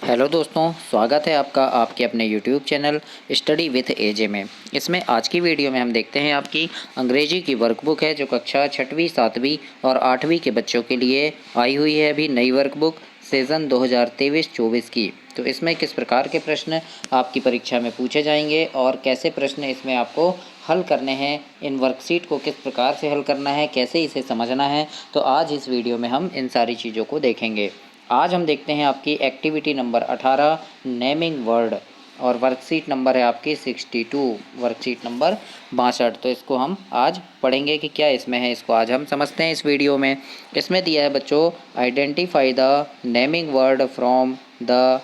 Hello दोस्तों, स्वागत है आपका आपके अपने यूट्यूब चैनल स्टडी विथ एजे में। इसमें आज की वीडियो में हम देखते हैं आपकी अंग्रेजी की वर्कबुक है जो कक्षा 6वीं 7वीं और 8वीं के बच्चों के लिए आई हुई है अभी नई वर्कबुक सीज़न 2023-24 की। तो इसमें किस प्रकार के प्रश्न आपकी परीक्षा में पूछे जाएंगे और कैसे प्रश्न इसमें आपको हल करने हैं, इन वर्कशीट को किस प्रकार से हल करना है, कैसे इसे समझना है, तो आज इस वीडियो में हम इन सारी चीज़ों को देखेंगे। आज हम देखते हैं आपकी एक्टिविटी नंबर 18 नेमिंग वर्ड और वर्कशीट नंबर है आपकी 62, वर्कशीट नंबर 62। तो इसको हम आज पढ़ेंगे कि क्या इसमें है, इसको आज हम समझते हैं इस वीडियो में। इसमें दिया है बच्चों, identify the naming word from the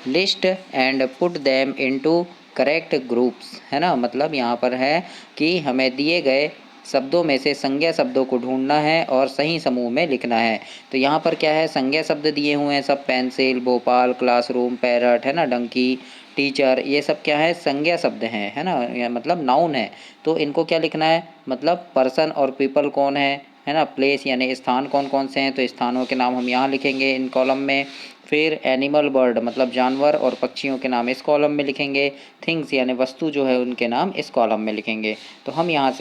list and put them into correct groups, है ना। मतलब यहाँ पर है कि हमें दिए गए शब्दों में से संज्ञा शब्दों को ढूंढना है और सही समूह में लिखना है। तो यहाँ पर क्या है, संज्ञा शब्द दिए हुए हैं सब, पेंसिल, भोपाल, क्लासरूम, पैरट, है ना, डंकी, टीचर, ये सब क्या है, संज्ञा शब्द हैं, है ना, मतलब नाउन है। तो इनको क्या लिखना है, मतलब पर्सन और पीपल कौन है ना, प्लेस यानी स्थान कौन कौन से हैं, तो स्थानों के नाम हम यहाँ लिखेंगे इन कॉलम में। फिर एनिमल बर्ड मतलब जानवर और पक्षियों के नाम इस कॉलम में लिखेंगे। थिंग्स यानी वस्तु जो है उनके नाम इस कॉलम में लिखेंगे। तो हम यहाँ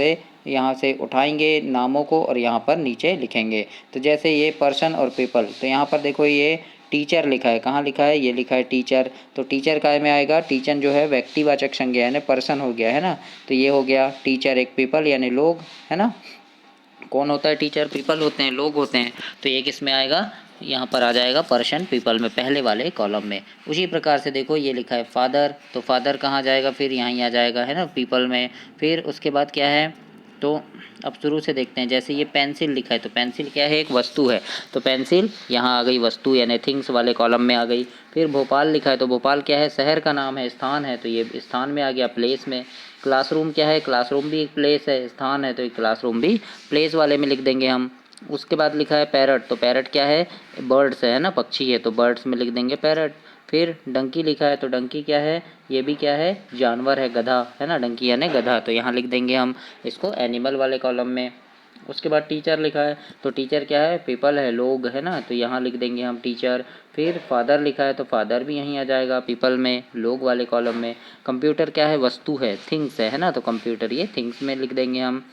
से उठाएंगे नामों को और यहाँ पर नीचे लिखेंगे। तो जैसे ये पर्सन और पीपल, तो यहाँ पर देखो ये टीचर लिखा है, कहाँ लिखा है, ये लिखा है टीचर। तो टीचर काय में आएगा, टीचर जो है व्यक्तिवाचक संज्ञा यानी पर्सन हो गया, है ना। तो ये हो गया टीचर, एक पीपल यानी लोग, है ना। कौन होता है टीचर, पीपल होते हैं, लोग होते हैं। तो ये किस में आएगा, यहाँ पर आ जाएगा पर्सन पीपल में, पहले वाले कॉलम में। उसी प्रकार से देखो ये लिखा है फादर, तो फादर कहाँ जाएगा, फिर यहाँ आ जाएगा, है ना, पीपल में। फिर उसके बाद क्या है, तो अब शुरू से देखते हैं। जैसे ये पेंसिल लिखा है, तो पेंसिल क्या है, एक वस्तु है। तो पेंसिल यहाँ आ गई वस्तु यानी थिंग्स वाले कॉलम में आ गई। फिर भोपाल लिखा है, तो भोपाल क्या है, शहर का नाम है, स्थान है, तो ये स्थान में आ गया, प्लेस में। क्लासरूम क्या है, क्लासरूम भी एक प्लेस है, स्थान है, तो ये क्लासरूम भी प्लेस वाले में लिख देंगे हम। उसके बाद लिखा है पैरट, तो पैरट क्या है, बर्ड्स है ना, पक्षी है, तो बर्ड्स में लिख देंगे पैरट। फिर डंकी लिखा है, तो डंकी क्या है, ये भी क्या है, जानवर है, गधा, है ना, डंकी यानी गधा, तो यहाँ लिख देंगे हम इसको एनिमल वाले कॉलम में। उसके बाद टीचर लिखा है, तो टीचर क्या है, पीपल है, लोग, है ना, तो यहाँ लिख देंगे हम टीचर। फिर फादर लिखा है, तो फादर भी यहीं आ जाएगा, पीपल में, लोग वाले कॉलम में। कंप्यूटर क्या है, वस्तु है, थिंग्स है ना, तो कंप्यूटर ये थिंग्स में लिख देंगे हम।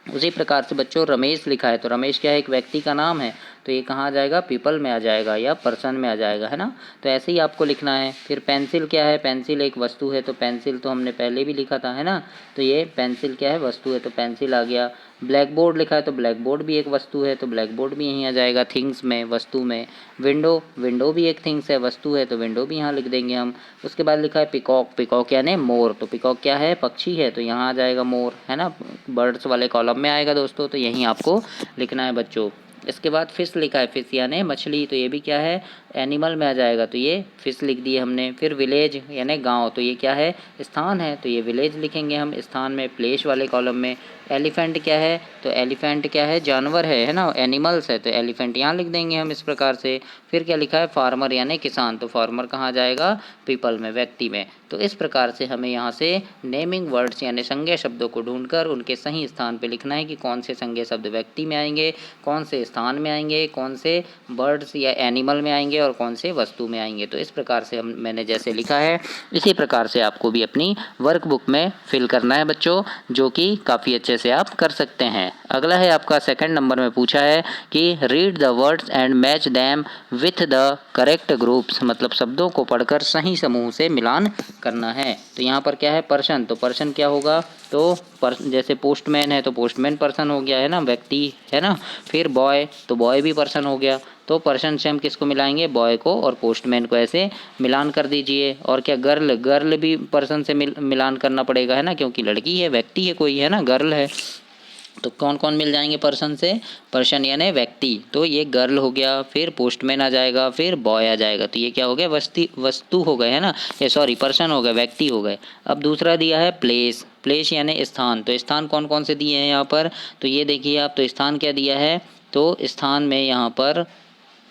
उसी प्रकार से बच्चों रमेश लिखा है, तो रमेश क्या है, एक व्यक्ति का नाम है, तो ये कहाँ आ जाएगा, पीपल में आ जाएगा या पर्सन में आ जाएगा, है ना। तो ऐसे ही आपको लिखना है। फिर पेंसिल क्या है, पेंसिल एक वस्तु है, तो पेंसिल तो हमने पहले भी लिखा था, है ना। तो ये पेंसिल क्या है, वस्तु है, तो पेंसिल आ गया। ब्लैक बोर्ड लिखा है, तो ब्लैक बोर्ड भी एक वस्तु है, तो ब्लैक बोर्ड भी यहीं आ जाएगा, थिंग्स में, वस्तु में। विंडो, विंडो भी एक थिंग्स है, वस्तु है, तो विंडो भी यहाँ लिख देंगे हम। उसके बाद लिखा है पिकॉक, पिकॉक यानी मोर, तो पिकॉक क्या है, पक्षी है, तो यहाँ आ जाएगा मोर, है ना, बर्ड्स वाले कॉलम में आएगा दोस्तों, तो यहीं आपको लिखना है बच्चों। इसके बाद फिश लिखा है, फिश यानी मछली, तो ये भी क्या है, एनिमल में आ जाएगा, तो ये फिश लिख दिए हमने। फिर विलेज यानी गांव, तो ये क्या है, स्थान है, तो ये विलेज लिखेंगे हम स्थान में, प्लेस वाले कॉलम में। एलिफेंट क्या है, तो एलिफेंट क्या है, जानवर है ना, एनिमल्स है, तो एलिफेंट यहाँ लिख देंगे हम इस प्रकार से। फिर क्या लिखा है, फार्मर यानी किसान, तो फार्मर कहाँ जाएगा, पीपल में, व्यक्ति में। तो इस प्रकार से हमें यहाँ से नेमिंग वर्ड्स यानी संज्ञा शब्दों को ढूंढकर उनके सही स्थान पर लिखना है कि कौन से संज्ञा शब्द व्यक्ति में आएंगे, कौन से स्थान में आएंगे, कौन से बर्ड्स या एनिमल में आएंगे और कौन से वस्तु में आएंगे। तो इस प्रकार से मैंने जैसे लिखा है इसी प्रकार से आपको भी अपनी वर्कबुक में फिल करना है बच्चों, जो कि काफ़ी अच्छे से आप कर सकते हैं। अगला है आपका सेकंड नंबर में पूछा है कि read the words and match them with the correct groups, मतलब शब्दों को पढ़कर सही समूह से मिलान करना है। तो यहाँ पर क्या है, पर्सन, तो पर्सन क्या होगा, तो जैसे पोस्टमैन है, तो पोस्टमैन पर्सन हो गया, है ना, व्यक्ति, है ना। फिर बॉय, तो बॉय भी पर्सन हो गया, तो पर्सन से हम किसको मिलाएंगे, बॉय को, और पोस्टमैन को ऐसे मिलान कर दीजिए। और क्या, गर्ल, गर्ल भी पर्सन से मिलान करना पड़ेगा, है ना, क्योंकि लड़की है, व्यक्ति है कोई, है ना, गर्ल है। तो कौन कौन मिल जाएंगे पर्सन से, पर्सन यानी व्यक्ति, तो ये गर्ल हो गया। फिर पोस्टमैन आ जाएगा, फिर बॉय आ जाएगा, तो ये क्या हो गया, वस्तु हो गए, है ना, ये सॉरी पर्सन हो गए, व्यक्ति हो गए। अब दूसरा दिया है प्लेस, प्लेस यानी स्थान, तो स्थान कौन कौन से दिए हैं यहाँ पर, तो ये देखिए आप, तो स्थान क्या दिया है, तो स्थान में यहाँ पर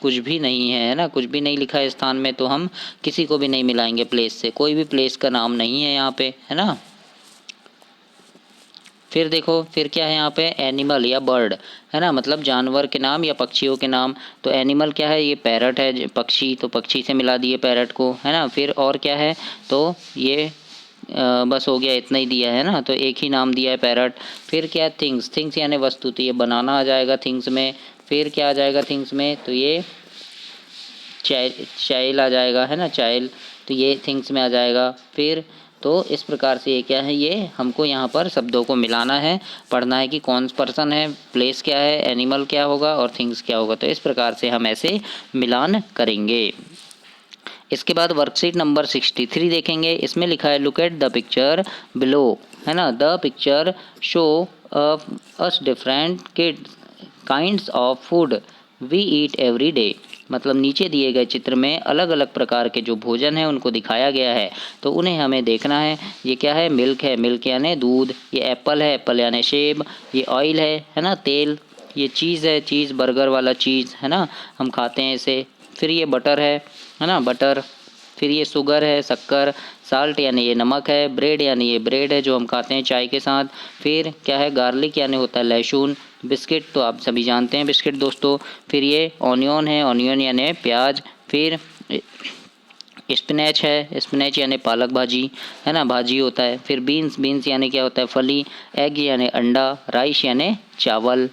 कुछ भी नहीं है ना, कुछ भी नहीं लिखा है स्थान में, तो हम किसी को भी नहीं मिलाएंगे प्लेस से, कोई भी प्लेस का नाम नहीं है यहाँ पे, है ना। फिर देखो फिर क्या है यहाँ पे, एनिमल या बर्ड, है ना, मतलब जानवर के नाम या पक्षियों के नाम। तो एनिमल क्या है, ये पैरट है, पक्षी, तो पक्षी से मिला दिए पैरट को, है ना। फिर और क्या है, तो ये बस हो गया, इतना ही दिया है ना, तो एक ही नाम दिया है पैरट। फिर क्या है, थिंग्स, थिंग्स यानी वस्तु, तो ये बनाना आ जाएगा थिंग्स में। फिर क्या आ जाएगा थिंग्स में, तो ये चाइल्ड आ जाएगा, है ना, चाइल्ड, तो ये थिंग्स में आ जाएगा। फिर तो इस प्रकार से ये क्या है, ये हमको यहाँ पर शब्दों को मिलाना है, पढ़ना है कि कौन पर्सन है, प्लेस क्या है, एनिमल क्या होगा और थिंग्स क्या होगा। तो इस प्रकार से हम ऐसे मिलान करेंगे। इसके बाद वर्कशीट नंबर 63 देखेंगे। इसमें लिखा है look at the picture below, है ना, the picture show us different kids kinds of food we eat every day. मतलब नीचे दिए गए चित्र में अलग अलग प्रकार के जो भोजन है उनको दिखाया गया है, तो उन्हें हमें देखना है। ये क्या है, मिल्क है, मिल्क यानी दूध। ये एप्पल है, एप्पल यानी सेब। ये ऑयल है ना, तेल। ये चीज़ है, चीज़ बर्गर वाला चीज़, है ना, हम खाते हैं इसे। फिर ये बटर है ना, बटर। फिर ये शुगर है, शक्कर। साल्ट यानी ये नमक है। ब्रेड यानी ये ब्रेड है जो हम खाते हैं चाय के साथ। फिर क्या है, गार्लिक यानी होता है लहसुन। बिस्किट तो आप सभी जानते हैं बिस्किट दोस्तों। फिर ये ऑनियन है, ऑनियन यानी प्याज। फिर स्पिनच है, स्पिनच यानी पालक भाजी, है ना, भाजी होता है। फिर बीन्स, बीन्स यानी क्या होता है, फली। एग यानी अंडा। राइस यानी चावल।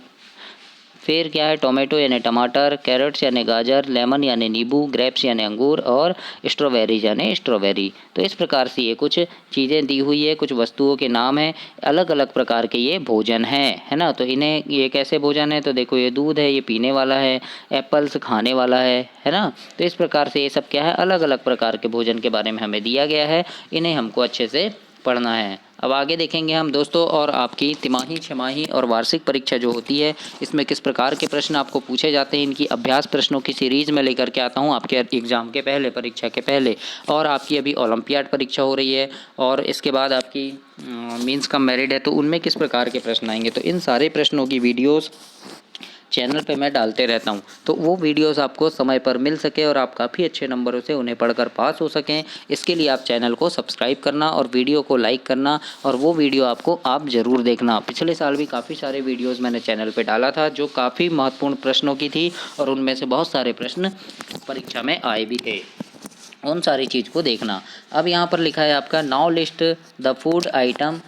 फिर क्या है, टोमेटो यानी टमाटर। कैरेट्स यानी गाजर। लेमन यानी नींबू। ग्रेप्स यानी अंगूर। और स्ट्रॉबेरीज यानी स्ट्रॉबेरी। तो इस प्रकार से ये कुछ चीज़ें दी हुई है, कुछ वस्तुओं के नाम हैं, अलग अलग प्रकार के ये भोजन हैं, है ना। तो इन्हें, ये कैसे भोजन है, तो देखो ये दूध है, ये पीने वाला है, एप्पल्स खाने वाला है ना। तो इस प्रकार से ये सब क्या है, अलग अलग प्रकार के भोजन के बारे में हमें दिया गया है, इन्हें हमको अच्छे से पढ़ना है। अब आगे देखेंगे हम दोस्तों, और आपकी तिमाही, छमाही और वार्षिक परीक्षा जो होती है, इसमें किस प्रकार के प्रश्न आपको पूछे जाते हैं, इनकी अभ्यास प्रश्नों की सीरीज़ में लेकर के आता हूँ आपके एग्ज़ाम के पहले, परीक्षा के पहले। और आपकी अभी ओलंपियाड परीक्षा हो रही है, और इसके बाद आपकी मींस कम मेरिट है, तो उनमें किस प्रकार के प्रश्न आएंगे, तो इन सारे प्रश्नों की वीडियोज़ चैनल पे मैं डालते रहता हूँ, तो वो वीडियोस आपको समय पर मिल सके और आप काफ़ी अच्छे नंबरों से उन्हें पढ़कर पास हो सकें, इसके लिए आप चैनल को सब्सक्राइब करना और वीडियो को लाइक करना, और वो वीडियो आपको आप ज़रूर देखना। पिछले साल भी काफ़ी सारे वीडियोज़ मैंने चैनल पर डाला था जो काफ़ी महत्वपूर्ण प्रश्नों की थी, और उनमें से बहुत सारे प्रश्न परीक्षा में आए भी थे, उन सारी चीज़ को देखना। अब यहाँ पर लिखा है आपका, now list the food item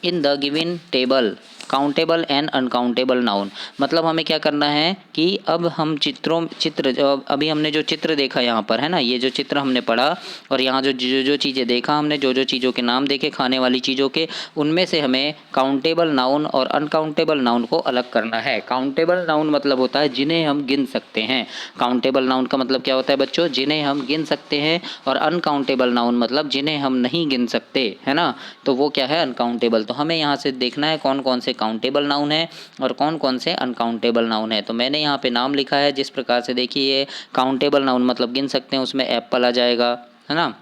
in the given table countable and uncountable noun. मतलब हमें क्या करना है कि अब हम चित्र अभी हमने जो चित्र देखा यहाँ पर, है ना, ये जो चित्र हमने पढ़ा, और यहाँ जो जो जो चीज़ें देखा हमने, जो जो चीज़ों के नाम देखे खाने वाली चीज़ों के, उनमें से हमें काउंटेबल नाउन और अनकाउंटेबल नाउन को अलग करना है। काउंटेबल नाउन मतलब होता है जिन्हें हम गिन सकते हैं। काउंटेबल नाउन का मतलब क्या होता है बच्चों, जिन्हें हम गिन सकते हैं, और अनकाउंटेबल नाउन मतलब जिन्हें हम नहीं गिन सकते, है ना, तो वो क्या है, अनकाउंटेबल। तो हमें यहाँ से देखना है कौन कौन से काउंटेबल नाउन है और कौन कौन से अनकाउंटेबल नाउन है। तो मैंने यहाँ पे नाम लिखा है जिस प्रकार से, देखिए, काउंटेबल नाउन मतलब गिन सकते हैं, उसमें एप्पल आ जाएगा, है ना।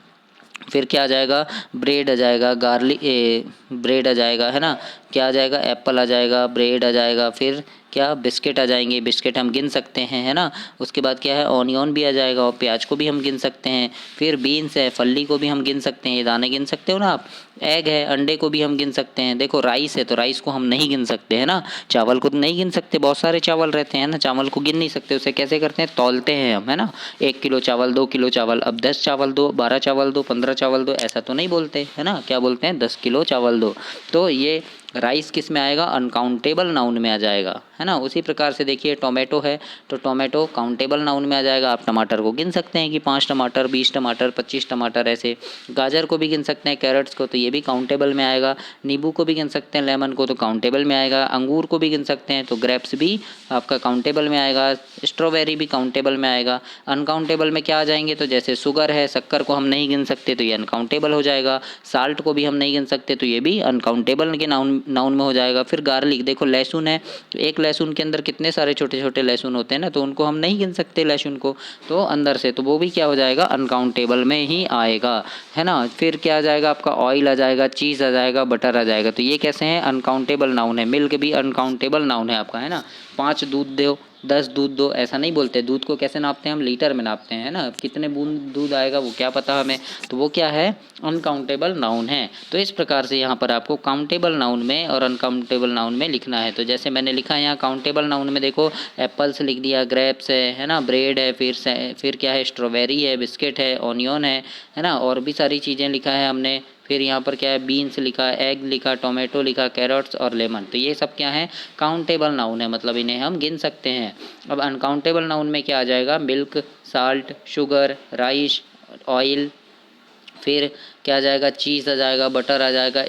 फिर क्या आ जाएगा, ब्रेड आ जाएगा, ब्रेड आ जाएगा, है ना, क्या आ जाएगा, एप्पल आ जाएगा, ब्रेड आ जाएगा। फिर क्या, बिस्किट आ जाएंगे, बिस्किट हम गिन सकते हैं, है ना। उसके बाद क्या है, ऑनियन भी आ जाएगा, और प्याज को भी हम गिन सकते हैं। फिर बीन्स है, फली को भी हम गिन सकते हैं, ये दाने गिन सकते हो ना आप। एग है, अंडे को भी हम गिन सकते हैं। देखो राइस है, तो राइस को हम नहीं गिन सकते, है ना। चावल को नहीं गिन सकते, बहुत सारे चावल रहते हैं ना, चावल को गिन नहीं सकते, उसे कैसे करते हैं, तौलते हैं हम, है ना। 1 किलो चावल, 2 किलो चावल, अब 10 चावल दो, 12 चावल दो, 15 चावल दो, ऐसा तो नहीं बोलते, है ना, क्या बोलते हैं, 10 किलो चावल दो। तो ये राइस किस में आएगा, अनकाउंटेबल नाउन में आ जाएगा, है ना। उसी प्रकार से देखिए, टोमेटो है, तो टोमेटो काउंटेबल नाउन में आ जाएगा। आप टमाटर को गिन सकते हैं कि 5 टमाटर, 20 टमाटर, 25 टमाटर, ऐसे। गाजर को भी गिन सकते हैं, कैरेट्स को, तो ये भी काउंटेबल में आएगा। नींबू को भी गिन सकते हैं, लेमन को, तो काउंटेबल में आएगा। अंगूर को भी गिन सकते हैं, तो ग्रेप्स भी आपका काउंटेबल में आएगा। स्ट्रॉबेरी भी काउंटेबल में आएगा। अनकाउंटेबल में क्या आ जाएंगे, तो जैसे शुगर है, शक्कर को हम नहीं गिन सकते, तो ये अनकाउंटेबल हो जाएगा। साल्ट को भी हम नहीं गिन सकते, तो ये भी अनकाउंटेबल के नाउन में हो जाएगा। फिर गार्लिक, देखो लहसुन है, एक लहसुन के अंदर कितने सारे छोटे छोटे लहसुन होते हैं ना, तो उनको हम नहीं गिन सकते लहसुन को, तो अंदर से, तो वो भी क्या हो जाएगा, अनकाउंटेबल में ही आएगा, है ना। फिर क्या आ जाएगा आपका, ऑयल आ जाएगा, चीज़ आ जाएगा, बटर आ जाएगा, तो ये कैसे हैं, अनकाउंटेबल नाउन है। मिल्क भी अनकाउंटेबल नाउन है आपका, है ना। 5 दूध दो, 10 दूध दो, ऐसा नहीं बोलते। दूध को कैसे नापते हैं हम? लीटर में नापते हैं, है ना। कितने बूंद दूध आएगा वो क्या पता हमें, तो वो क्या है? अनकाउंटेबल नाउन है। तो इस प्रकार से यहाँ पर आपको काउंटेबल नाउन में और अनकाउंटेबल नाउन में लिखना है। तो जैसे मैंने लिखा है यहाँ काउंटेबल नाउन में, देखो एप्पल्स लिख दिया, ग्रेप्स है ना, ब्रेड है, फिर क्या है, स्ट्रॉबेरी है, बिस्किट है, ऑनियन है ना, और भी सारी चीज़ें लिखा है हमने। फिर यहाँ पर क्या है, बीन्स लिखा, एग लिखा, टोमेटो लिखा, कैरेट्स और लेमन। तो ये सब क्या है? काउंटेबल नाउन है, मतलब इन्हें हम गिन सकते हैं। अब अनकाउंटेबल नाउन में क्या आ जाएगा? Milk, salt, sugar, rice, oil, फिर क्या आ जाएगा? चीज़ आ जाएगा, बटर आ जाएगा,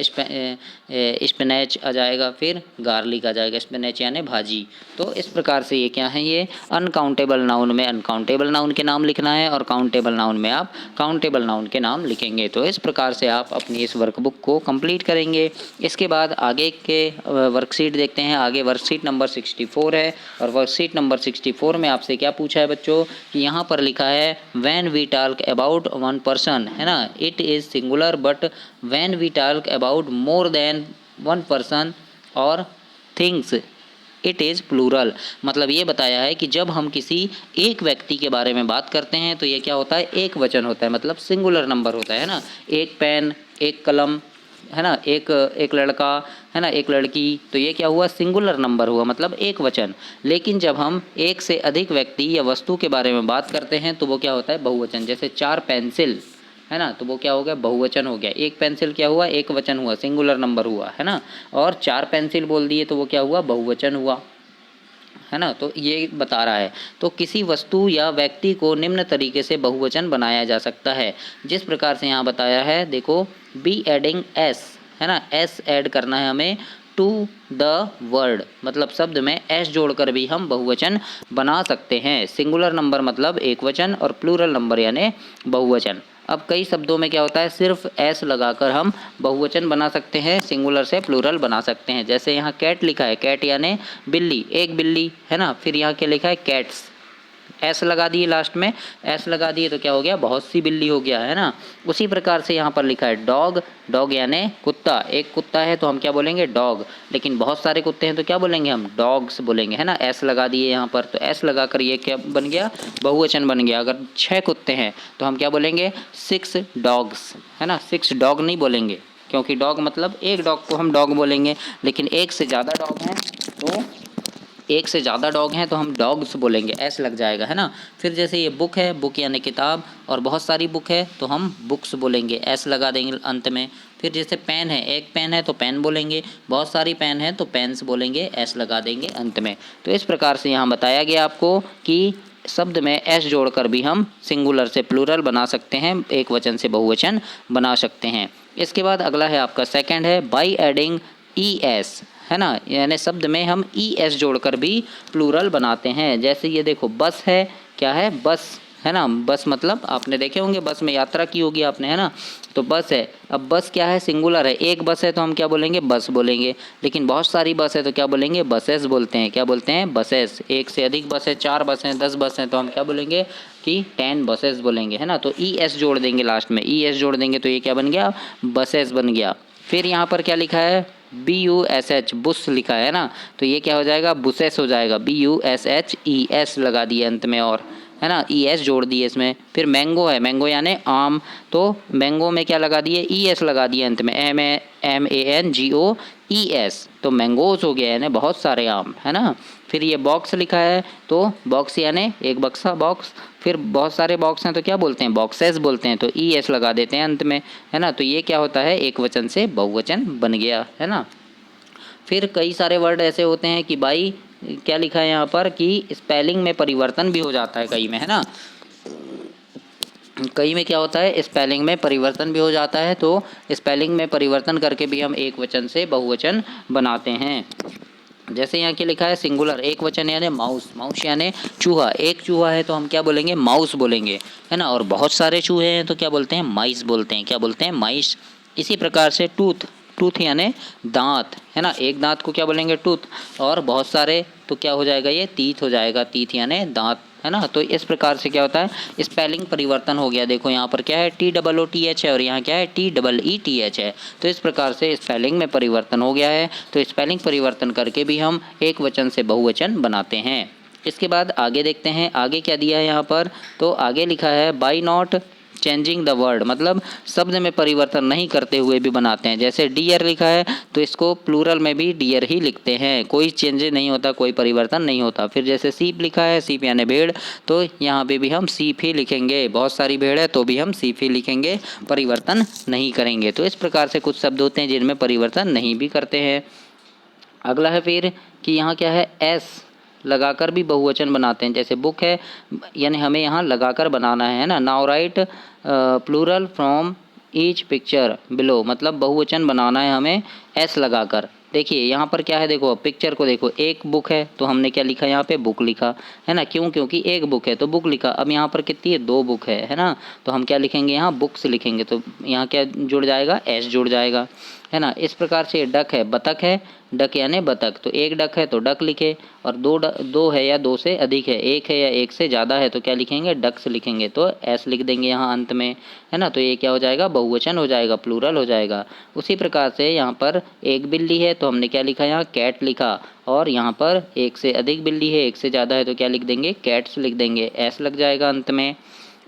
स्पिनच आ जाएगा, फिर गार्लिक आ जाएगा। स्पिनच यानी भाजी। तो इस प्रकार से ये क्या है? ये अनकाउंटेबल नाउन में अनकाउंटेबल नाउन के नाम लिखना है और काउंटेबल नाउन में आप काउंटेबल नाउन के नाम लिखेंगे। तो इस प्रकार से आप अपनी इस वर्कबुक को कंप्लीट करेंगे। इसके बाद आगे के वर्कशीट देखते हैं। आगे वर्कशीट नंबर 64 है और वर्कशीट नंबर 64 में आपसे क्या पूछा है बच्चों कि यहाँ पर लिखा है when we talk about one person, है ना, it is singular, but when we talk about more than one person और थिंग्स इट इज़ प्लूरल। मतलब ये बताया है कि जब हम किसी एक व्यक्ति के बारे में बात करते हैं तो ये क्या होता है? एक वचन होता है, मतलब सिंगुलर नंबर होता है ना। एक पेन, एक कलम, है ना, एक लड़का, है ना, एक लड़की, तो ये क्या हुआ? सिंगुलर नंबर हुआ, मतलब एक वचन। लेकिन जब हम एक से अधिक व्यक्ति या वस्तु के बारे में बात करते हैं तो वो क्या होता है? बहुवचन। जैसे 4 पेंसिल, है ना, तो वो क्या हो गया? बहुवचन हो गया। एक पेंसिल क्या हुआ? एक वचन हुआ, सिंगुलर नंबर हुआ, है ना। और 4 पेंसिल बोल दिए तो वो क्या हुआ? बहुवचन हुआ, है ना। तो ये बता रहा है। तो किसी वस्तु या व्यक्ति को निम्न तरीके से बहुवचन बनाया जा सकता है, जिस प्रकार से यहाँ बताया है। देखो, बी एडिंग एस, है ना, एस ऐड करना है हमें टू द वर्ड, मतलब शब्द में एस जोड़कर भी हम बहुवचन बना सकते हैं। सिंगुलर नंबर मतलब एक वचन और प्लूरल नंबर यानी बहुवचन। अब कई शब्दों में क्या होता है? सिर्फ एस लगाकर हम बहुवचन बना सकते हैं, सिंगुलर से प्लूरल बना सकते हैं। जैसे यहाँ कैट लिखा है, कैट यानी बिल्ली, एक बिल्ली, है ना। फिर यहाँ क्या लिखा है? कैट्स, एस लगा दिए, लास्ट में एस लगा दिए तो क्या हो गया? बहुत सी बिल्ली हो गया, है ना। उसी प्रकार से यहाँ पर लिखा है डॉग, डॉग यानी कुत्ता। एक कुत्ता है तो हम क्या बोलेंगे? डॉग। लेकिन बहुत सारे कुत्ते हैं तो क्या बोलेंगे? हम डॉग्स बोलेंगे, है ना। एस लगा दिए यहाँ पर, तो एस लगाकर ये क्या बन गया? बहुवचन बन गया। अगर 6 कुत्ते हैं तो हम क्या बोलेंगे? 6 डॉग्स, है ना। 6 डॉग नहीं बोलेंगे, क्योंकि डॉग मतलब एक डॉग को हम डॉग बोलेंगे। लेकिन एक से ज़्यादा डॉग हैं तो हम डॉग्स बोलेंगे, एस लग जाएगा, है ना। फिर जैसे ये बुक है, बुक यानी किताब, और बहुत सारी बुक है तो हम बुक्स बोलेंगे, एस लगा देंगे अंत में। फिर जैसे पेन है, एक पेन है तो पेन बोलेंगे, बहुत सारी पेन है तो पेन्स बोलेंगे, एस लगा देंगे अंत में। तो इस प्रकार से यहाँ बताया गया आपको कि शब्द में एस जोड़कर भी हम सिंगुलर से प्लूरल बना सकते हैं, एक वचन से बहुवचन बना सकते हैं। इसके बाद अगला है आपका सेकंड है बाई एडिंग ई एस, है ना, यानी शब्द में हम ई एस जोड़कर भी प्लूरल बनाते हैं। जैसे ये देखो, बस है, क्या है? बस, है ना। बस मतलब आपने देखे होंगे, बस में यात्रा की होगी आपने, है ना। तो बस है। अब बस क्या है? सिंगुलर है, एक बस है तो हम क्या बोलेंगे? बस बोलेंगे। लेकिन बहुत सारी बस है तो क्या बोलेंगे? बसेस बोलते हैं। क्या बोलते हैं? बसेस। एक से अधिक बस है, 4 बस हैं, 10 बस हैं तो हम क्या बोलेंगे? कि 10 बसेस बोलेंगे, है ना। तो ई एस जोड़ देंगे लास्ट में, ई एस जोड़ देंगे तो ये क्या बन गया? बसेस बन गया। फिर यहाँ पर क्या लिखा है? BUSH, बुस लिखा है ना, तो ये क्या हो जाएगा? बुसेस हो जाएगा। BUSHES लगा दिए अंत में, और है ना, ES जोड़ दिए इसमें। फिर मैंगो है, मैंगो यानी आम, तो मैंगो में क्या लगा दिए? ES लगा दिए अंत में, MANGOES, तो मैंगोज हो गया, यानी बहुत सारे आम, है ना। फिर ये बॉक्स लिखा है, तो बॉक्स यानी एक बक्सा, बॉक्स। फिर बहुत सारे बॉक्स हैं तो क्या बोलते हैं? बॉक्सेस बोलते हैं, तो ES लगा देते हैं अंत में, है ना। तो ये क्या होता है? एक वचन से बहुवचन बन गया, है ना। फिर कई सारे वर्ड ऐसे होते हैं कि भाई क्या लिखा है यहाँ पर कि स्पेलिंग में परिवर्तन भी हो जाता है कई में, है ना। कई में क्या होता है? स्पेलिंग में परिवर्तन भी हो जाता है, तो स्पेलिंग में परिवर्तन करके भी हम एक वचन से बहुवचन बनाते हैं। जैसे यहाँ क्या लिखा है? सिंगुलर, एक वचन यानी माउस, माउस यानी चूहा। एक चूहा है तो हम क्या बोलेंगे? माउस बोलेंगे, है ना। और बहुत सारे चूहे हैं तो क्या बोलते हैं? माइस बोलते हैं। क्या बोलते हैं? माइस। इसी प्रकार से टूथ, टूथ यानी दांत, है ना। एक दांत को क्या बोलेंगे? टूथ। और बहुत सारे तो क्या हो जाएगा? ये तीथ हो जाएगा, तीथ यानी दांत, है ना। तो इस प्रकार से क्या होता है? स्पेलिंग परिवर्तन हो गया। देखो यहाँ पर क्या है? TOOTH है और यहाँ क्या है? TEETH है। तो इस प्रकार से स्पेलिंग में परिवर्तन हो गया है। तो स्पेलिंग परिवर्तन करके भी हम एक वचन से बहुवचन बनाते हैं। इसके बाद आगे देखते हैं आगे क्या दिया है यहाँ पर। तो आगे लिखा है by not changing the word, मतलब शब्द में परिवर्तन नहीं करते हुए भी बनाते हैं। जैसे डियर लिखा है तो इसको प्लूरल में भी डियर ही लिखते हैं, कोई चेंज नहीं होता, कोई परिवर्तन नहीं होता। फिर जैसे सीप लिखा है, सीप यानी भेड़, तो यहाँ पे भी हम सीप ही लिखेंगे। बहुत सारी भेड़ है तो भी हम सीप ही लिखेंगे, परिवर्तन नहीं करेंगे। तो इस प्रकार से कुछ शब्द होते हैं जिनमें परिवर्तन नहीं भी करते हैं। अगला है फिर कि यहाँ क्या है, एस लगाकर भी बहुवचन बनाते हैं। जैसे बुक है यानी हमें यहाँ लगाकर बनाना है ना। Now write plural from each picture below, मतलब बहुवचन बनाना है हमें एस लगाकर। देखिए यहाँ पर क्या है, देखो पिक्चर को देखो, एक बुक है तो हमने क्या लिखा यहाँ पे, बुक लिखा है ना। क्यों? क्योंकि एक बुक है तो बुक लिखा। अब यहाँ पर कितनी है, दो बुक है ना। तो हम क्या लिखेंगे यहाँ, बुक्स लिखेंगे। तो यहाँ क्या जुड़ जाएगा, एस जुड़ जाएगा, है ना। इस प्रकार से डक है, बतख है, डक यानी बतख, तो एक डक है तो डक लिखे। और दो है या दो से अधिक है, एक है या एक से ज़्यादा है तो क्या लिखेंगे, डक्स लिखेंगे। तो एस लिख देंगे यहाँ अंत में, है ना। तो ये क्या हो जाएगा, बहुवचन हो जाएगा, प्लूरल हो जाएगा। उसी प्रकार से यहाँ पर एक बिल्ली है तो हमने क्या लिखा, यहाँ कैट लिखा। और यहाँ पर एक से अधिक बिल्ली है, एक से ज़्यादा है तो क्या लिख देंगे, कैट्स लिख देंगे, एस लग जाएगा अंत में।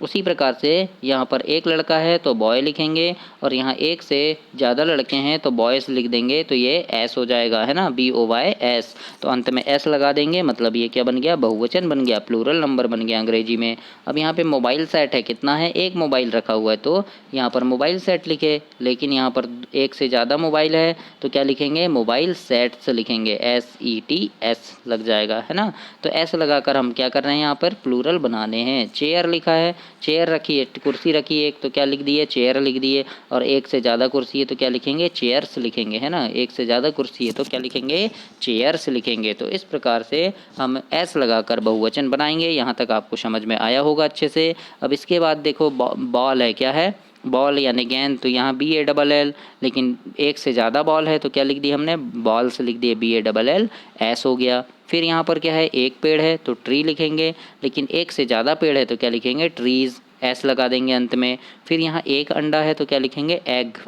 उसी प्रकार से यहाँ पर एक लड़का है तो बॉय लिखेंगे, और यहाँ एक से ज़्यादा लड़के हैं तो बॉयज़ लिख देंगे। तो ये एस हो जाएगा, है ना, BOYS। तो अंत में एस लगा देंगे, मतलब ये क्या बन गया, बहुवचन बन गया, प्लूरल नंबर बन गया अंग्रेजी में। अब यहाँ पे मोबाइल सेट है, कितना है, एक मोबाइल रखा हुआ है तो यहाँ पर मोबाइल सेट लिखे। लेकिन यहाँ पर एक से ज़्यादा मोबाइल है तो क्या लिखेंगे, मोबाइल सेट्स लिखेंगे, SETS लग जाएगा, है ना। तो एस लगाकर हम क्या कर रहे हैं, यहाँ पर प्लूरल बनाने हैं। चेयर लिखा है, चेयर रखी है, कुर्सी रखी है एक तो क्या लिख दिए, चेयर लिख दिए। और एक से ज़्यादा कुर्सी है तो क्या लिखेंगे, चेयर्स लिखेंगे, है ना। एक से ज़्यादा कुर्सी है तो क्या लिखेंगे, चेयर्स लिखेंगे। तो इस प्रकार से हम एस लगाकर बहुवचन बनाएंगे। यहाँ तक आपको समझ में आया होगा अच्छे से। अब इसके बाद देखो बॉल है, क्या है, बॉल यानी गेंद, तो यहाँ BALL, लेकिन एक से ज़्यादा बॉल है तो क्या लिख दिया हमने, बॉल्स लिख दिए, BALLS हो गया। फिर यहाँ पर क्या है, एक पेड़ है तो ट्री लिखेंगे, लेकिन एक से ज़्यादा पेड़ है तो क्या लिखेंगे, ट्रीज़, एस लगा देंगे अंत में। फिर यहाँ एक अंडा है तो क्या लिखेंगे, एग,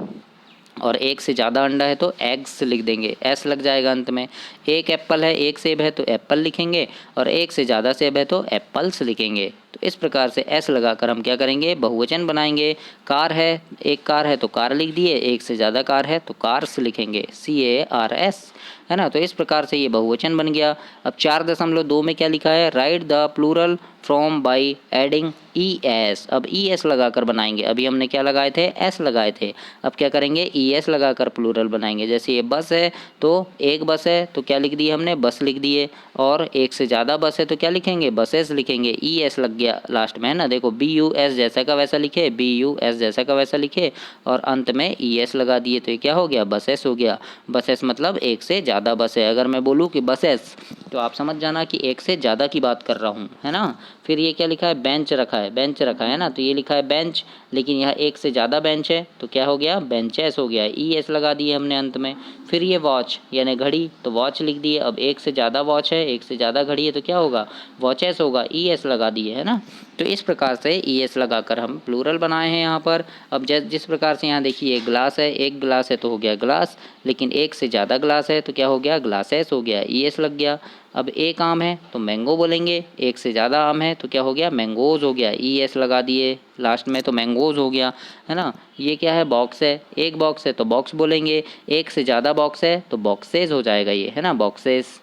और एक से ज़्यादा अंडा है तो एग्स लिख देंगे, एस लग जाएगा अंत में। एक एप्पल है, एक सेब है तो एप्पल लिखेंगे, और एक से ज़्यादा सेब है तो एप्पल्स लिखेंगे। तो इस प्रकार से एस लगाकर हम क्या करेंगे, बहुवचन बनाएंगे। कार है, एक कार है तो कार लिख दिए, एक से ज़्यादा कार है तो कार्स लिखेंगे, CARS, है ना। तो इस प्रकार से ये बहुवचन बन गया। अब 4.2 में क्या लिखा है, write the plural from by adding ES। अब ES लगाकर बनाएंगे, अभी हमने क्या लगाए थे, S लगाए थे। अब क्या करेंगे, ES लगाकर प्लूरल बनाएंगे। जैसे ये बस है तो एक बस है तो क्या लिख दिए हमने, बस लिख दिए। और एक से ज़्यादा बस है तो क्या लिखेंगे, बसेस लिखेंगे, ES लग गया लास्ट में, है ना। देखो BUS जैसा का वैसा लिखे, BUS जैसा का वैसा लिखे, और अंत में ES लगा दिए तो ये क्या हो गया, बसेस हो गया। बसेस मतलब एक से ज़्यादा बस है। अगर मैं बोलूँ कि बसेस तो आप समझ जाना कि एक से ज़्यादा की बात कर रहा हूँ, है ना। फिर ये क्या लिखा है, बेंच रखा है, बेंच रखा है ना, तो ये लिखा है बेंच, लेकिन यह एक से ज़्यादा बेंच है तो क्या हो गया, बेंचेस हो गया, ES लगा दिए हमने अंत में। फिर ये वॉच यानी घड़ी, तो वॉच लिख दिए। अब एक से ज़्यादा वॉच है, एक से ज़्यादा घड़ी है तो क्या होगा, वॉचेस होगा, ES लगा दिए, है ना। तो इस प्रकार से ES लगाकर हम प्लूरल बनाए हैं यहाँ पर। अब जिस प्रकार से यहाँ देखिए ग्लास है, एक ग्लास है तो हो गया ग्लास, लेकिन एक से ज़्यादा ग्लास है तो क्या हो गया, ग्लासेस हो गया, ES लग गया। अब एक आम है तो मैंगो बोलेंगे, एक से ज़्यादा आम है तो क्या हो गया, मैंगोज़ हो गया, ES लगा दिए लास्ट में तो मैंगोज़ हो गया, है ना। ये क्या है, बॉक्स है, एक बॉक्स है तो बॉक्स बोलेंगे, एक से ज़्यादा बॉक्स है तो बॉक्सेस हो जाएगा ये, है ना, बॉक्सेस।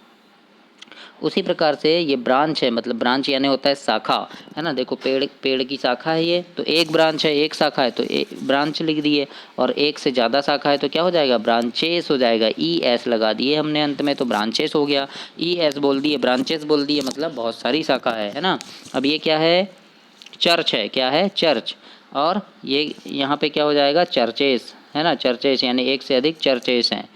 उसी प्रकार से ये ब्रांच है, मतलब ब्रांच यानी होता है शाखा, है ना। देखो पेड़ की शाखा है ये, तो एक ब्रांच है, एक शाखा है तो ब्रांच लिख दिए। और एक से ज़्यादा शाखा है तो क्या हो जाएगा, ब्रांचेस हो जाएगा, ES लगा दिए हमने अंत में तो ब्रांचेस हो गया। ES बोल दिए, ब्रांचेस बोल दिए, मतलब बहुत सारी शाखा है ना। अब ये क्या है, चर्च है, क्या है, चर्च। और ये यहाँ पे क्या हो जाएगा, चर्चेस, है ना, चर्चेस यानी एक से अधिक चर्चेस हैं।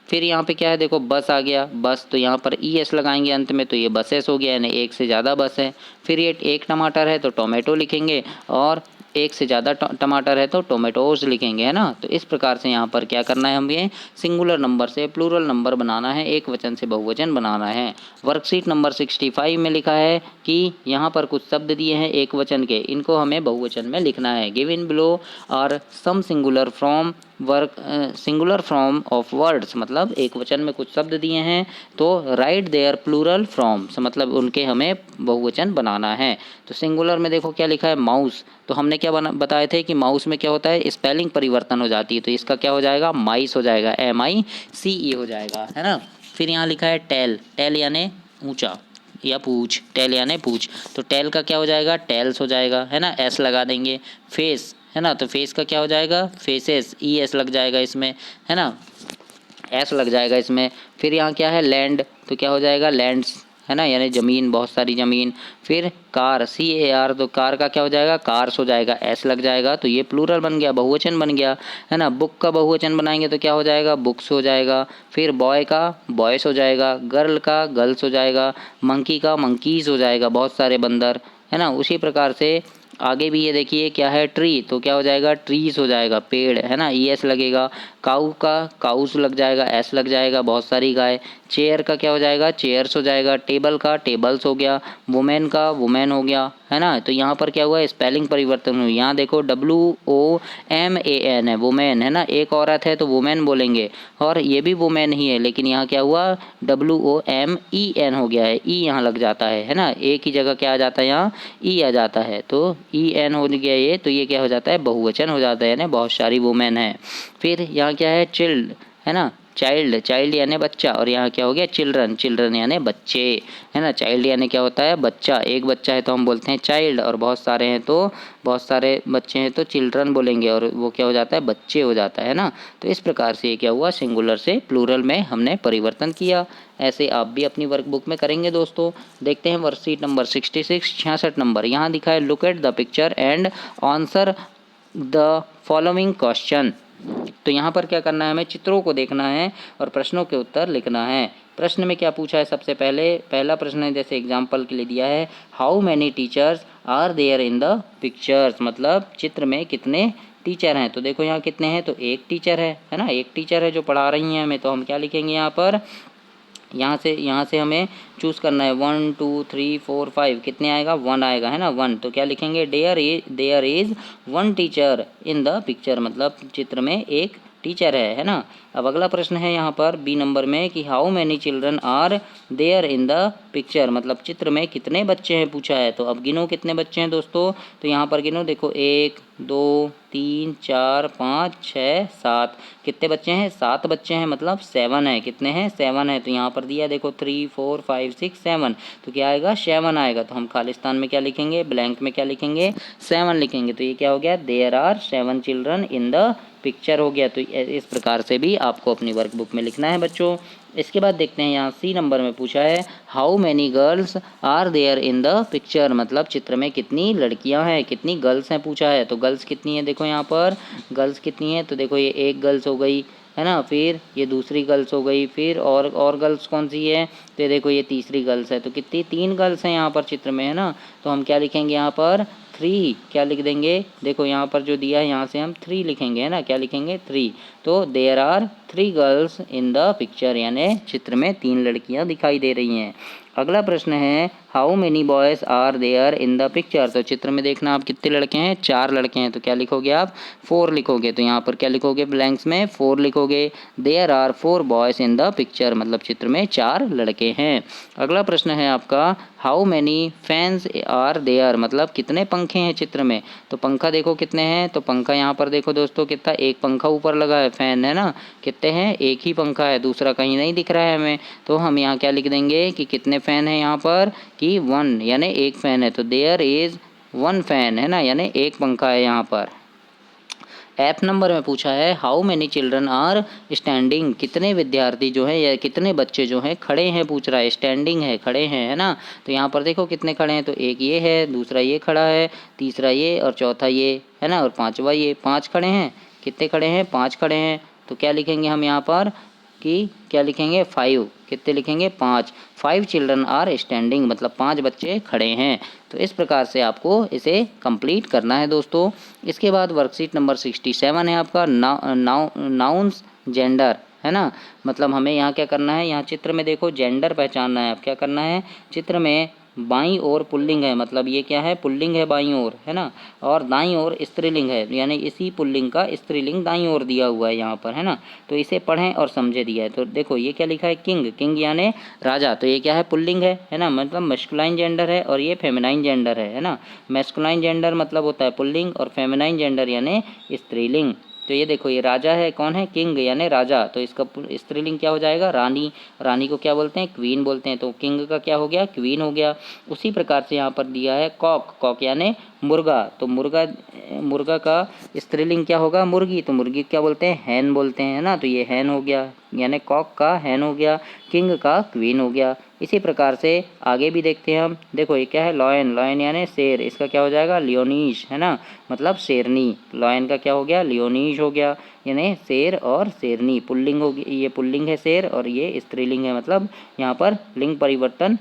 फिर यहाँ पे क्या है, देखो बस आ गया, बस, तो यहाँ पर ES लगाएंगे अंत में तो ये बसेस हो गया, यानी एक से ज़्यादा बस है। फिर ये एक टमाटर है तो टोमेटो लिखेंगे, और एक से ज़्यादा टमाटर है तो टोमेटोज लिखेंगे, है ना। तो इस प्रकार से यहाँ पर क्या करना है, हमें सिंगुलर नंबर से प्लूरल नंबर बनाना है, एक वचन से बहुवचन बनाना है। वर्कशीट नंबर 65 में लिखा है कि यहाँ पर कुछ शब्द दिए हैं एक वचन के, इनको हमें बहुवचन में लिखना है। गिवन बिलो और some singular from singular form of words, मतलब एक वचन में कुछ शब्द दिए हैं तो राइट देयर प्लूरल फॉर्म्स, मतलब उनके हमें बहुवचन बनाना है। तो सिंगुलर में देखो क्या लिखा है, माउस, तो हमने क्या बताए थे कि माउस में क्या होता है, स्पेलिंग परिवर्तन हो जाती है, तो इसका क्या हो जाएगा, माइस हो जाएगा, MICE हो जाएगा, है ना। फिर यहाँ लिखा है टेल, टेल यानी ऊंचा या पूछ, टेल यानी पूछ, तो टेल का क्या हो जाएगा, टेल्स हो जाएगा, है ना, S लगा देंगे। फेस, है ना, तो फेस का क्या हो जाएगा, फेसेस, ES लग जाएगा इसमें, है ना, S लग जाएगा इसमें। फिर यहाँ क्या है, लैंड, तो क्या हो जाएगा, लैंड्स, है ना, यानी ज़मीन, बहुत सारी ज़मीन। फिर कार, CAR, तो कार का क्या हो जाएगा, कार्स हो जाएगा, S लग जाएगा, तो ये प्लूरल बन गया, बहुवचन बन गया, है ना। बुक का बहुवचन बनाएंगे तो क्या हो जाएगा, बुक्स हो जाएगा। फिर बॉय का बॉयस हो जाएगा, गर्ल का गर्ल्स हो जाएगा, मंकी का मंकीज़ हो जाएगा, बहुत सारे बंदर, है ना। उसी प्रकार से आगे भी ये देखिए क्या है, ट्री, तो क्या हो जाएगा, ट्रीज हो जाएगा, पेड़, है ना, ES लगेगा। काऊ का काउस लग जाएगा, S लग जाएगा, बहुत सारी गाय। चेयर का क्या हो जाएगा, चेयर्स हो जाएगा। टेबल का टेबल्स हो गया। वुमेन का वुमेन हो गया, है ना। तो यहाँ पर क्या हुआ, स्पेलिंग परिवर्तन हुई, यहाँ देखो WOMAN है, वुमेन, है ना, एक औरत है तो वुमेन बोलेंगे, और ये भी वुमेन ही है, लेकिन यहाँ क्या हुआ, WOMEN हो गया है, E यहाँ लग जाता है ना, एक ही जगह क्या आ जाता है, यहाँ E आ जाता है, तो EN हो गया ये, तो ये क्या हो जाता है, बहुवचन हो जाता है ना, बहुत सारी वुमेन है। फिर यहाँ क्या है, चिल्ड, है ना, चाइल्ड, चाइल्ड यानी बच्चा, और यहाँ क्या हो गया, चिल्ड्रन, चिल्ड्रन यानी बच्चे, है ना। चाइल्ड यानी क्या होता है, बच्चा, एक बच्चा है तो हम बोलते हैं चाइल्ड, और बहुत सारे हैं तो, बहुत सारे बच्चे हैं तो चिल्ड्रन बोलेंगे, और वो क्या हो जाता है, बच्चे हो जाता है ना। तो इस प्रकार से ये क्या हुआ, सिंगुलर से प्लूरल में हमने परिवर्तन किया। ऐसे आप भी अपनी वर्कबुक में करेंगे दोस्तों। देखते हैं वर्कशीट नंबर 66, 66 नंबर, यहाँ दिखा है, look at the picture and answer the following question. तो यहाँ पर क्या करना है, हमें चित्रों को देखना है और प्रश्नों के उत्तर लिखना है। प्रश्न में क्या पूछा है, सबसे पहले पहला प्रश्न है, जैसे एग्जाम्पल के लिए दिया है, how many teachers are there in the pictures, मतलब चित्र में कितने टीचर हैं। तो देखो यहाँ कितने हैं, तो एक टीचर है ना, एक टीचर है जो पढ़ा रही हैं हमें, तो हम क्या लिखेंगे यहाँ पर, यहाँ से हमें चूज़ करना है, 1 2 3 4 5, कितने आएगा, 1 आएगा, है ना, 1, तो क्या लिखेंगे, there is 1 teacher in the picture, मतलब चित्र में एक टीचर है ना। अब अगला प्रश्न है यहाँ पर B नंबर में कि how many children are there in the picture, मतलब चित्र में कितने बच्चे हैं पूछा है, तो अब गिनो कितने बच्चे हैं दोस्तों, तो यहाँ पर गिनो, देखो 1 2 3 4 5 6 7, कितने बच्चे हैं, 7 बच्चे हैं, मतलब 7 है, कितने हैं, 7 है। तो यहाँ पर दिया देखो 3 4 5 6 7, तो क्या आएगा, 7 आएगा, तो हम खालिस्तान में क्या लिखेंगे, ब्लैंक में क्या लिखेंगे, 7 लिखेंगे। तो ये क्या हो गया, there are 7 children in the picture हो गया। तो इस प्रकार से भी आपको अपनी वर्कबुक में लिखना है बच्चों। इसके बाद देखते हैं यहाँ C नंबर में पूछा है, how many girls are there in the picture, मतलब चित्र में कितनी लड़कियां हैं, कितनी गर्ल्स हैं पूछा है। तो गर्ल्स कितनी है, देखो यहाँ पर गर्ल्स कितनी है, तो देखो ये एक गर्ल्स हो गई, है ना, फिर ये दूसरी गर्ल्स हो गई, फिर और गर्ल्स कौन सी है, तो देखो ये तीसरी गर्ल्स है, तो कितनी, 3 गर्ल्स हैं यहाँ पर चित्र में, है ना। तो हम क्या लिखेंगे यहाँ पर, 3, क्या लिख देंगे, देखो यहाँ पर जो दिया है यहाँ से हम 3 लिखेंगे, है ना, क्या लिखेंगे, 3। तो there are 3 girls in the picture, यानी चित्र में 3 लड़कियाँ दिखाई दे रही हैं। अगला प्रश्न है, how many boys are there in the picture, तो चित्र में देखना आप कितने लड़के हैं, 4 लड़के हैं, तो क्या लिखोगे आप, 4 लिखोगे, तो यहाँ पर क्या लिखोगे, ब्लैंक्स में 4 लिखोगे। There are 4 boys in the picture, मतलब चित्र में 4 लड़के हैं। अगला प्रश्न है आपका, how many fans are there, मतलब कितने पंखे हैं चित्र में, तो पंखा देखो कितने हैं, तो पंखा यहाँ पर देखो दोस्तों कितना, एक पंखा ऊपर लगा है, फैन, है ना, कितने हैं, एक ही पंखा है, दूसरा कहीं नहीं दिख रहा है हमें, तो हम यहाँ क्या लिख देंगे कि कितने फ़ैन हैं यहाँ पर, कि 1, यानी एक फ़ैन है, तो देयर इज़ 1 फ़ैन, है ना, यानी एक पंखा है यहाँ पर। F नंबर में पूछा है, how many children are standing, कितने विद्यार्थी जो है या कितने बच्चे जो हैं खड़े हैं पूछ रहा है, स्टैंडिंग है, खड़े हैं, है ना। तो यहाँ पर देखो कितने खड़े हैं, तो एक ये है, दूसरा ये खड़ा है, तीसरा ये और चौथा ये, है ना, और पांचवा ये, 5 खड़े हैं, कितने खड़े हैं, 5 खड़े हैं। तो क्या लिखेंगे हम यहाँ पर, कि क्या लिखेंगे, 5, कितने लिखेंगे, 5 चिल्ड्रन आर स्टैंडिंग, मतलब 5 बच्चे खड़े हैं। तो इस प्रकार से आपको इसे कंप्लीट करना है दोस्तों। इसके बाद वर्कशीट नंबर 67 है आपका, नाउन्स जेंडर, है ना, मतलब हमें यहाँ क्या करना है, यहाँ चित्र में देखो जेंडर पहचानना है। अब क्या करना है, चित्र में बाईं ओर पुल्लिंग है, मतलब ये क्या है, पुल्लिंग है बाईं ओर, है ना, और दाईं ओर स्त्रीलिंग है, यानी इसी पुल्लिंग का स्त्रीलिंग दाईं ओर दिया हुआ है यहाँ पर, है ना। तो इसे पढ़ें और समझे दिया है। तो देखो ये क्या लिखा है, किंग, किंग यानी राजा, तो ये क्या है, पुल्लिंग है ना, मतलब मैस्कुलाइन जेंडर है, और ये फेमिनाइन जेंडर है ना। मैस्कुलाइन जेंडर मतलब होता है पुल्लिंग, और फेमिनाइन जेंडर यानी स्त्रीलिंग। तो ये देखो, ये राजा है, कौन है, किंग यानी राजा, तो इसका स्त्रीलिंग क्या हो जाएगा, रानी। रानी को क्या बोलते हैं, क्वीन बोलते हैं, तो किंग का क्या हो गया, क्वीन हो गया। उसी प्रकार से यहाँ पर दिया है कॉक, कॉक यानी मुर्गा, तो मुर्गा, मुर्गा का स्त्रीलिंग क्या होगा, मुर्गी, तो मुर्गी क्या बोलते हैं, हैन बोलते हैं, है ना। तो ये हैन हो गया, यानी कॉक का हैन हो गया, किंग का क्वीन हो गया। इसी प्रकार से आगे भी देखते हैं हम। देखो ये क्या है, लॉयन, लॉयन यानी शेर, इसका क्या हो जाएगा, लियोनीज, है ना, मतलब शेरनी। लॉयन का क्या हो गया, लियोनीज हो गया, यानी शेर और शेरनी, पुल्लिंग होगी, ये पुल्लिंग है शेर, और ये स्त्रीलिंग है, मतलब यहाँ पर लिंग परिवर्तन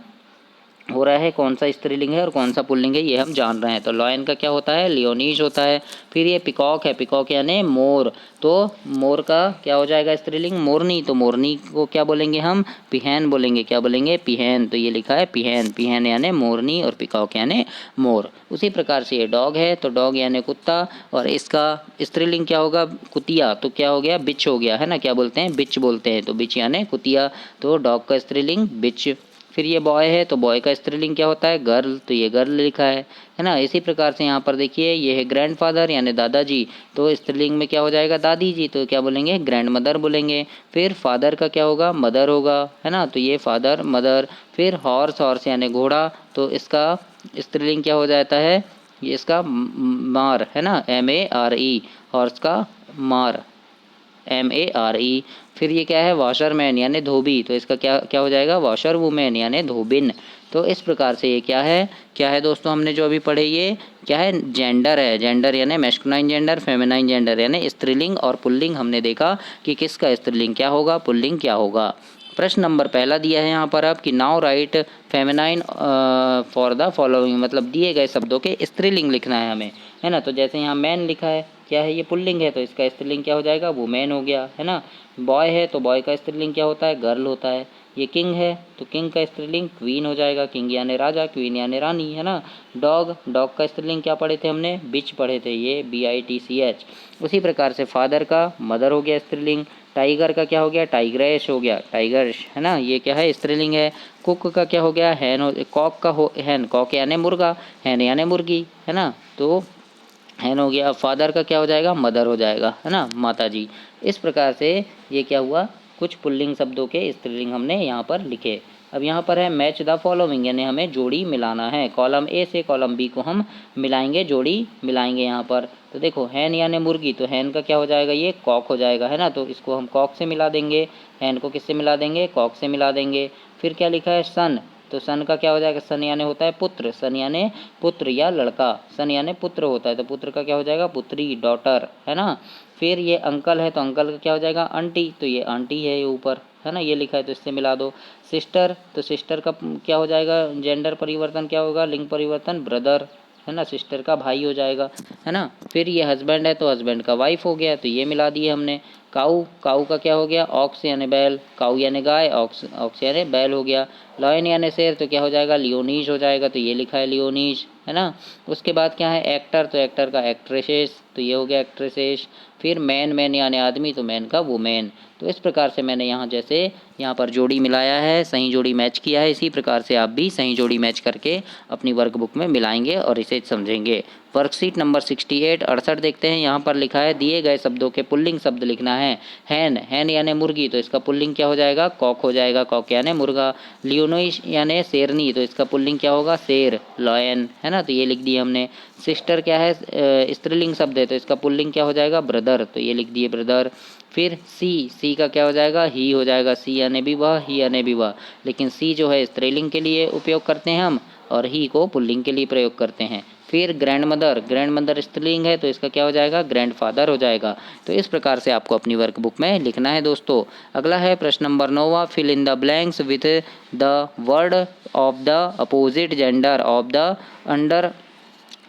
हो रहा है, कौन सा स्त्रीलिंग है और कौन सा पुल्लिंग है ये हम जान रहे हैं। तो लॉयन का क्या होता है, लियोनीज होता है। फिर ये पिकॉक है, पिकॉक यानी मोर, तो मोर का क्या हो जाएगा स्त्रीलिंग, मोरनी, तो मोरनी को क्या बोलेंगे हम, पिहैन बोलेंगे, क्या बोलेंगे, पिहैन, तो ये लिखा है पिहैन, पिहैन यानी मोरनी, और पिकॉक यानी मोर। उसी प्रकार से ये डॉग है, तो डॉग यानी कुत्ता, और इसका स्त्रीलिंग क्या होगा, कुतिया, तो क्या हो गया, बिच हो गया, है ना, क्या बोलते हैं, बिच बोलते हैं, तो बिच यानी कुतिया, तो डॉग का स्त्रीलिंग बिच। फिर ये बॉय है, तो बॉय का स्त्रीलिंग क्या होता है, गर्ल, तो ये गर्ल लिखा है ना। इसी प्रकार से यहाँ पर देखिए, ये है ग्रैंडफादर यानी दादाजी, तो स्त्रीलिंग में क्या हो जाएगा, दादी जी, तो क्या बोलेंगे, ग्रैंड मदर बोलेंगे। फिर फादर का क्या होगा, मदर होगा, है ना, तो ये फादर, मदर। फिर हॉर्स, हॉर्स यानी घोड़ा, तो इसका स्त्रीलिंग क्या हो जाता है, ये इसका मार, है ना, MARE, हॉर्स का मार, MARE। फिर ये क्या है, वॉशरमैन यानी धोबी, तो इसका क्या क्या हो जाएगा, वॉशर वुमेन यानी धोबिन। तो इस प्रकार से ये क्या है दोस्तों, हमने जो अभी पढ़े ये क्या है, जेंडर है, जेंडर यानी मैस्कुलाइन जेंडर, फेमिनाइन जेंडर यानी स्त्रीलिंग और पुल्लिंग। हमने देखा कि किसका स्त्रीलिंग क्या होगा, पुल्लिंग क्या होगा। प्रश्न नंबर पहला दिया है यहाँ पर अब कि now right feminine for the following, मतलब दिए गए शब्दों के स्त्रीलिंग लिखना है हमें, है ना। तो जैसे यहाँ मैन लिखा है, क्या है, ये पुल्लिंग है, तो इसका स्त्रीलिंग क्या हो जाएगा, वुमेन हो गया, है ना। बॉय है, तो बॉय का स्त्रीलिंग क्या होता है, गर्ल होता है। ये किंग है, तो किंग का स्त्रीलिंग क्वीन हो जाएगा, किंग यानी राजा, क्वीन यानी रानी, है ना। डॉग, डॉग का स्त्रीलिंग क्या पढ़े थे हमने, बिच पढ़े थे, ये BITCH। उसी प्रकार से फादर का मदर हो गया स्त्रीलिंग। टाइगर का क्या हो गया, टाइग्रेश हो गया, टाइगर्स, है ना, ये क्या है, स्त्रीलिंग है। कुक का क्या हो गया, हैन हो, कॉक का हो हैन, कॉक यानी मुर्गा, हैन यानी मुर्गी, है ना। तो हैन हो गया। फादर का क्या हो जाएगा, मदर हो जाएगा, है ना, माता जी। इस प्रकार से ये क्या हुआ, कुछ पुल्लिंग शब्दों के स्त्रीलिंग हमने यहाँ पर लिखे। अब यहाँ पर है मैच द फॉलोइंग, यानी हमें जोड़ी मिलाना है। कॉलम A से कॉलम B को हम मिलाएंगे, जोड़ी मिलाएंगे यहाँ पर। तो देखो हैन यानी मुर्गी, तो हैन का क्या हो जाएगा, ये कॉक हो जाएगा, है ना, तो इसको हम कॉक से मिला देंगे। हैन को किससे मिला देंगे, कॉक से मिला देंगे। फिर क्या लिखा है, सन, तो सन का क्या हो जाएगा, सन यानी होता है पुत्र, सन यानी पुत्र या लड़का, सन यानी पुत्र होता है, तो पुत्र का क्या हो जाएगा, पुत्री, डॉटर, है ना। फिर ये अंकल है, तो अंकल का क्या हो जाएगा, आंटी, तो ये आंटी है, ये ऊपर, है ना, ये लिखा है, तो इससे मिला दो। सिस्टर, तो सिस्टर का क्या हो जाएगा, जेंडर परिवर्तन क्या होगा, लिंग परिवर्तन, ब्रदर, है ना, सिस्टर का भाई हो जाएगा, है ना। फिर ये हस्बैंड है, तो हस्बैंड का वाइफ हो गया, तो ये मिला दिए हमने। काऊ, काऊ का क्या हो गया, ऑक्स यानी बैल, काऊ यानी गाय, ऑक्स, ऑक्स यानी बैल हो गया। लॉयन यानी शेर, तो क्या हो जाएगा, लियोनीज हो जाएगा, तो ये लिखा है लियोनीज, है ना। उसके बाद क्या है, एक्टर, तो एक्टर का एक्ट्रेसेस, तो ये हो गया एक्ट्रेसेस। फिर मैन, मैन यानी आदमी, तो मैन का वुमेन। तो इस प्रकार से मैंने यहाँ जैसे यहाँ पर जोड़ी मिलाया है, सही जोड़ी मैच किया है, इसी प्रकार से आप भी सही जोड़ी मैच करके अपनी वर्कबुक में मिलाएंगे और इसे समझेंगे। वर्कशीट नंबर 68 देखते हैं। यहाँ पर लिखा है दिए गए शब्दों के पुल्लिंग शब्द लिखना है। हैन, हैन यानी मुर्गी, तो इसका पुल्लिंग क्या हो जाएगा, कॉक हो जाएगा, कॉक यानी मुर्गा। लियोनोइस यानी शेरनी, तो इसका पुल्लिंग क्या होगा, शेर, लॉयन, है ना, तो ये लिख दिए हमने। सिस्टर क्या है, स्त्रीलिंग शब्द है, तो इसका पुल्लिंग क्या हो जाएगा, ब्रदर, तो ये लिख दिए ब्रदर। फिर सी का क्या हो जाएगा, ही हो जाएगा, सी यानी विवाह, ही यानी विवाह, लेकिन सी जो है स्त्रीलिंग के लिए उपयोग करते हैं हम, और ही को पुल्लिंग के लिए प्रयोग करते हैं। फिर ग्रैंड मदर, ग्रैंड मदर स्त्रीलिंग है, तो इसका क्या हो जाएगा, ग्रैंड फादर हो जाएगा। तो इस प्रकार से आपको अपनी वर्कबुक में लिखना है दोस्तों। अगला है प्रश्न number 9, fill in the blanks with the word of the opposite gender of the under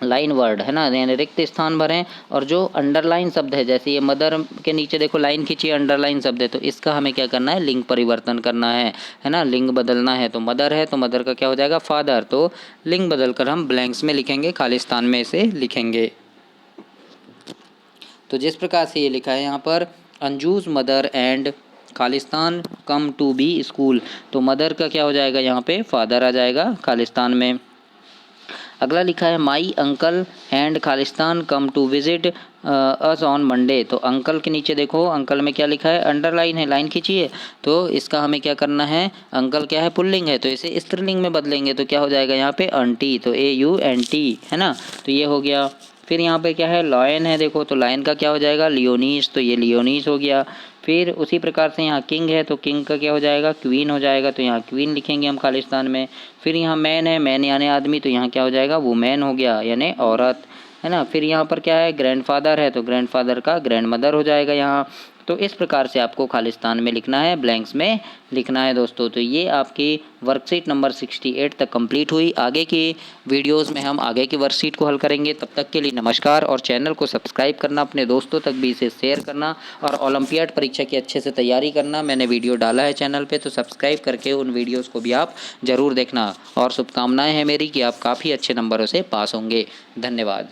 line word है ना, यानी रिक्त स्थान भरें। और जो अंडरलाइन शब्द है, जैसे ये मदर के नीचे देखो लाइन खींची, अंडरलाइन शब्द है, तो इसका हमें क्या करना है, लिंग परिवर्तन करना है ना, लिंग बदलना है। तो मदर है तो मदर का क्या हो जाएगा, फादर, तो लिंग बदलकर हम ब्लैंक्स में लिखेंगे, खालिस्तान में इसे लिखेंगे। तो जिस प्रकार से ये लिखा है यहाँ पर, Anju's mother and Khalistan come to be school, तो मदर का क्या हो जाएगा, यहाँ पे फादर आ जाएगा खालिस्तान में। अगला लिखा है my uncle and Khalistan come to visit us on Monday, तो अंकल के नीचे देखो, अंकल में क्या लिखा है, अंडरलाइन है, लाइन खींचिए, तो इसका हमें क्या करना है, अंकल क्या है, पुल्लिंग है, तो इसे स्त्रीलिंग में बदलेंगे, तो क्या हो जाएगा यहाँ पे, आंटी, तो AUNT है ना, तो ये हो गया। फिर यहाँ पे क्या है, लॉयन है देखो, तो लायन का क्या हो जाएगा, लियोनीस, तो ये लियोनीस हो गया। फिर उसी प्रकार से यहाँ किंग है, तो किंग का क्या हो जाएगा, क्वीन हो जाएगा, तो यहाँ क्वीन लिखेंगे हम खालिस्तान में। फिर यहाँ मैन है, मैन यानी आदमी, तो यहाँ क्या हो जाएगा, वुमेन हो गया, यानी औरत है ना। फिर यहाँ पर क्या है, ग्रैंडफादर है, तो ग्रैंडफादर का ग्रैंड मदर हो जाएगा यहाँ। तो इस प्रकार से आपको खालिस्तान में लिखना है, ब्लैंक्स में लिखना है दोस्तों। तो ये आपकी वर्कशीट नंबर 68 तक कंप्लीट हुई। आगे की वीडियोस में हम आगे की वर्कशीट को हल करेंगे। तब तक के लिए नमस्कार, और चैनल को सब्सक्राइब करना, अपने दोस्तों तक भी इसे शेयर करना, और ओलंपियाड परीक्षा की अच्छे से तैयारी करना। मैंने वीडियो डाला है चैनल पे, तो सब्सक्राइब करके उन वीडियोज़ को भी आप ज़रूर देखना। और शुभकामनाएँ हैं मेरी कि आप काफ़ी अच्छे नंबरों से पास होंगे। धन्यवाद।